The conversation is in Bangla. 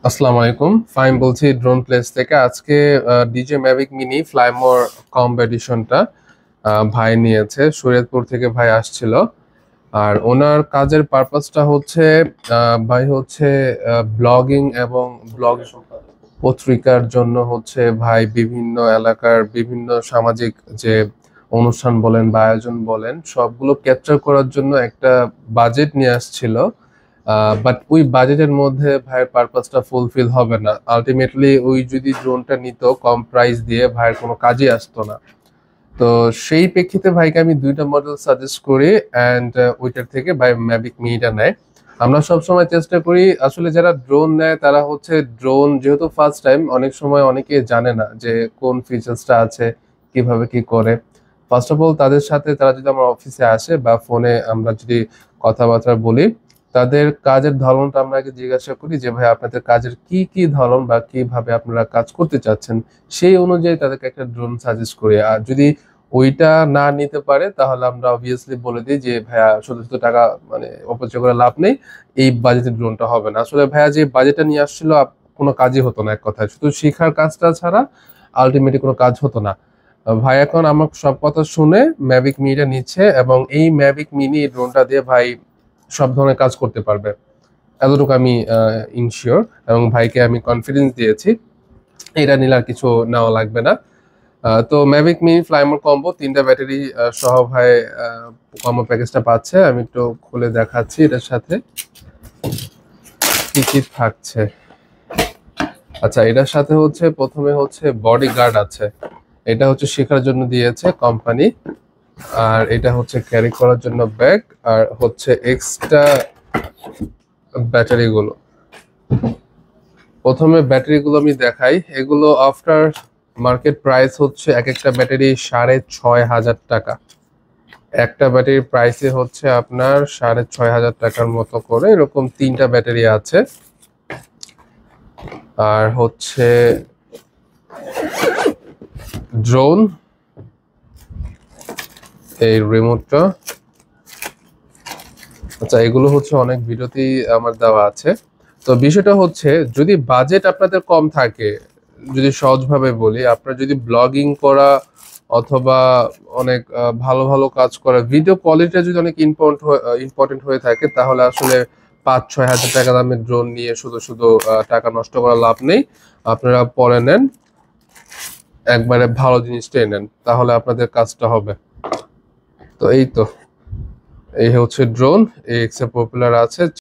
আসসালামু আলাইকুম, ফাইম বলছি ড্রোন প্লেস থেকে। আজকে ডিজে ম্যাভিক মিনি ফ্লাইমোর কম্পিটিশনটা ভাই নিয়েছে। শরীয়তপুর থেকে ভাই আসছিল। আর ওনার কাজের পারপাসটা হচ্ছে ভাই হচ্ছে ব্লগিং এবং ব্লগ পত্রিকার জন্য হচ্ছে ভাই বিভিন্ন এলাকার বিভিন্ন সামাজিক যে অনুষ্ঠান বলেন বা আয়োজন বলেন সবগুলো ক্যাপচার করার জন্য একটা বাজেট নিয়ে আসছিল। বাট ওই বাজেটের মধ্যে ভাইয়ের পারপাসটা ফুলফিল হবে না। আলটিমেটলি ওই যদি ড্রোনটা নিত কম প্রাইস দিয়ে, ভাইয়ের কোনো কাজে আসতো না। তো সেই প্রেক্ষিতে ভাইকে আমি দুইটা মডেল সাজেস্ট করি অ্যান্ড ওইটার থেকে ভাই ম্যাভিক মিনিটা নেয়। আমরা সবসময় চেষ্টা করি, আসলে যারা ড্রোন নেয় তারা হচ্ছে ড্রোন যেহেতু ফার্স্ট টাইম, অনেক সময় অনেকে জানে না যে কোন ফিচার্সটা আছে, কিভাবে কি করে। ফার্স্ট অফ অল তাদের সাথে তারা যদি আমার অফিসে আসে বা ফোনে আমরা যদি কথাবার্তা বলি, তাদের কাজের ধরনটা আমরা আগে জিজ্ঞাসা করি যে ভাই আপনাদের কাজের কি কি ধরন বা কিভাবে আপনারা কাজ করতে চাচ্ছেন, সেই অনুযায়ী তাদেরকে একটা ড্রোন সাজেস্ট করি। আর যদি ওইটা না নিতে পারে তাহলে আমরা অবভিয়াসলি বলে দিই যে ভাইয়া শুধু শুধু টাকা মানে অপচয় করে লাভ নেই, এই বাজেটের ড্রোনটা হবে না। আসলে ভাইয়া যে বাজেটটা নিয়ে আসছিল কোনো কাজই হতো না, এক কথায় শুধু শেখার কাজটা ছাড়া আলটিমেটলি কোনো কাজ হতো না। ভাই এখন আমার সব কথা শুনে ম্যাভিক মিনিটা নিচ্ছে এবং এই ম্যাভিক মিনি ড্রোনটা দিয়ে ভাই সব ধরনের কাজ করতে পারবে, এতটুকু আমি ইনশিওর। এবং ভাইকে আমি কনফিডেন্স দিয়েছি এটা নিলে আর কিছু নেওয়া লাগবে না। তো ম্যাভিক মিনি ফ্লাইমোর কম্বো 3টা ব্যাটারি সহ ভাই কম্বো প্যাকেজটা পাচ্ছে। আমি একটু খুলে দেখাচ্ছি এটার সাথে কি কি থাকছে। আচ্ছা, এটার সাথে হচ্ছে প্রথমে হচ্ছে বডি গার্ড আছে, এটা হচ্ছে শেখার জন্য দিয়েছে কোম্পানি। আর এটা হচ্ছে ক্যারি করার জন্য ব্যাগ, আর হচ্ছে এক্সট্রা ব্যাটারি গুলো। প্রথমে ব্যাটারি গুলো আমি দেখাই। এগুলো আফটার মার্কেট প্রাইস হচ্ছে এক একটা ব্যাটারি 6,500 টাকা। একটা ব্যাটারির প্রাইসে হচ্ছে আপনার 6,500 টাকার মতো করে, এরকম 3টা ব্যাটারি আছে। আর হচ্ছে ড্রোন, এই রিমোটটা। আচ্ছা, এগুলো হচ্ছে অনেক ভিডিওতেই আমার দেওয়া আছে। তো বিষয়টা হচ্ছে যদি বাজেট আপনাদের কম থাকে, যদি সহজভাবে বলি, আপনার যদি ব্লগিং করা অথবা অনেক ভালো ভালো কাজ করা, ভিডিও কোয়ালিটিটা যদি অনেক ইম্পর্টেন্ট হয়ে থাকে, তাহলে আসলে 5-6 হাজার টাকা দামের ড্রোন নিয়ে শুধু শুধু টাকা নষ্ট করা লাভ নেই। আপনারা পরে নেন, একবারে ভালো জিনিসটাই নেন, তাহলে আপনাদের কাজটা হবে। তো এই হচ্ছে ড্রোন, এই এক্সে পপুলার আছে।